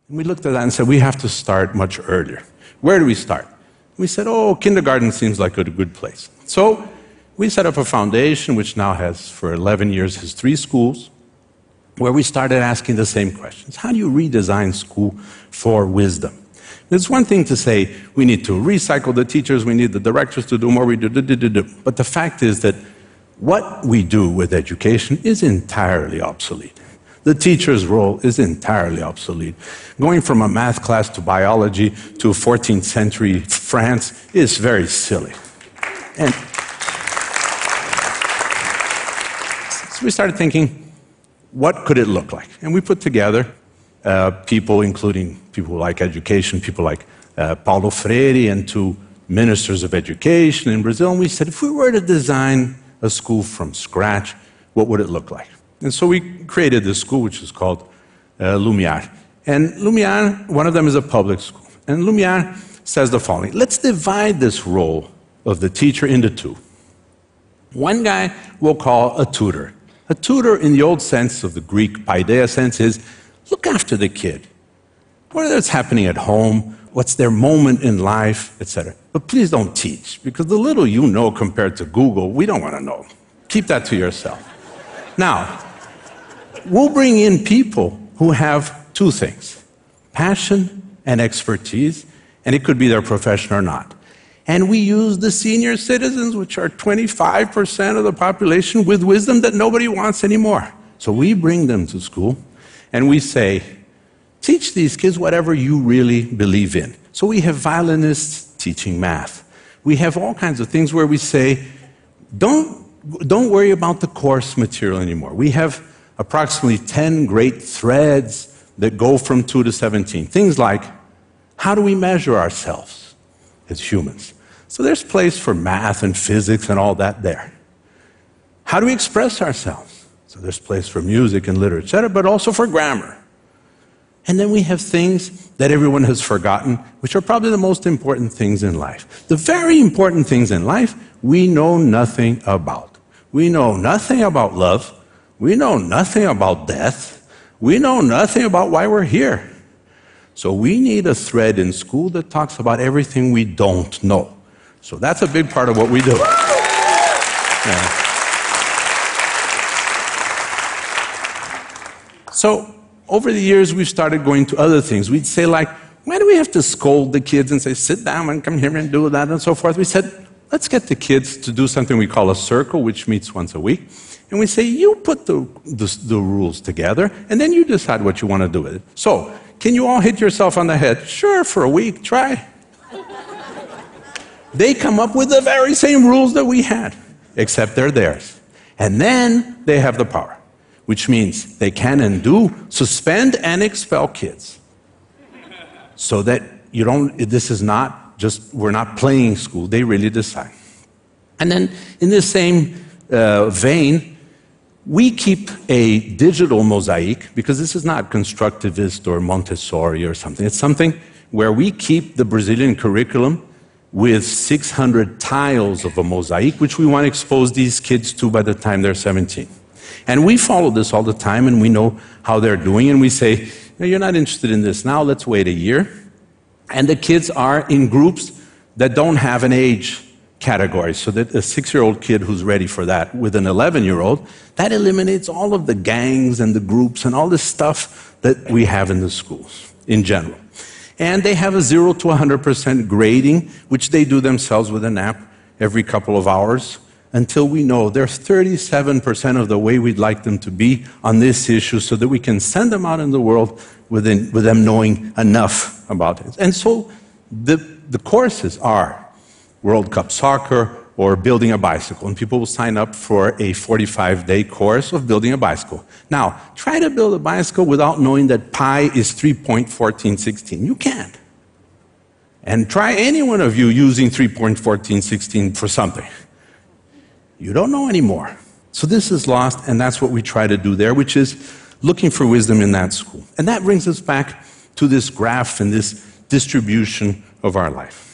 And we looked at that and said, we have to start much earlier. Where do we start? We said, oh, kindergarten seems like a good place. So we set up a foundation, which now has, for 11 years, has 3 schools, where we started asking the same questions. How do you redesign school for wisdom? It's one thing to say, we need to recycle the teachers, we need the directors to do more, but the fact is that what we do with education is entirely obsolete. The teacher's role is entirely obsolete. Going from a math class to biology to 14th century France is very silly. And so we started thinking, what could it look like? And we put together people, including people who like education, people like Paulo Freire and 2 ministers of education in Brazil, and we said, if we were to design a school from scratch, what would it look like? And so we created this school, which is called Lumiar. And Lumiar, one of them is a public school. And Lumiar says the following: let's divide this role of the teacher into 2. One guy we'll call a tutor. A tutor, in the old sense of the Greek paideia sense, is look after the kid. What's happening at home, what's their moment in life, etc. But please don't teach, because the little you know compared to Google, we don't want to know. Keep that to yourself. Now, we'll bring in people who have 2 things: passion and expertise, and it could be their profession or not. And we use the senior citizens, which are 25% of the population, with wisdom that nobody wants anymore. So we bring them to school, and we say, teach these kids whatever you really believe in. So we have violinists teaching math. We have all kinds of things where we say, don't worry about the course material anymore. We have approximately 10 great threads that go from 2 to 17. Things like, how do we measure ourselves as humans? So there's place for math and physics and all that there. How do we express ourselves? So there's place for music and literature, but also for grammar. And then we have things that everyone has forgotten, which are probably the most important things in life. The very important things in life, we know nothing about. We know nothing about love. We know nothing about death. We know nothing about why we're here. So we need a thread in school that talks about everything we don't know. So that's a big part of what we do. Yeah. So over the years, we've started going to other things. We'd say, like, why do we have to scold the kids and say, sit down and come here and do that and so forth? We said, let's get the kids to do something we call a circle, which meets once a week. And we say, you put the rules together, and then you decide what you want to do with it. So, can you all hit yourself on the head? Sure, for a week, try. They come up with the very same rules that we had, except they're theirs. And then they have the power, which means they can and do suspend and expel kids. So that you don't, this is not just, we're not playing school, they really decide. And then in the same vein, we keep a digital mosaic, because this is not constructivist or Montessori or something. It's something where we keep the Brazilian curriculum with 600 tiles of a mosaic, which we want to expose these kids to by the time they're 17. And we follow this all the time, and we know how they're doing, and we say, no, you're not interested in this now, let's wait a year. And the kids are in groups that don't have an age category, so that a 6-year-old kid who's ready for that with an 11-year-old, that eliminates all of the gangs and the groups and all this stuff that we have in the schools in general. And they have a 0 to 100% grading, which they do themselves with an app every couple of hours, until we know they're 37% of the way we'd like them to be on this issue, so that we can send them out in the world with them knowing enough about it. And so the courses are World Cup soccer or building a bicycle, and people will sign up for a 45-day course of building a bicycle. Now, try to build a bicycle without knowing that pi is 3.1416. You can't. And try any one of you using 3.1416 for something. You don't know anymore. So this is lost, and that's what we try to do there, which is looking for wisdom in that school. And that brings us back to this graph and this distribution of our life.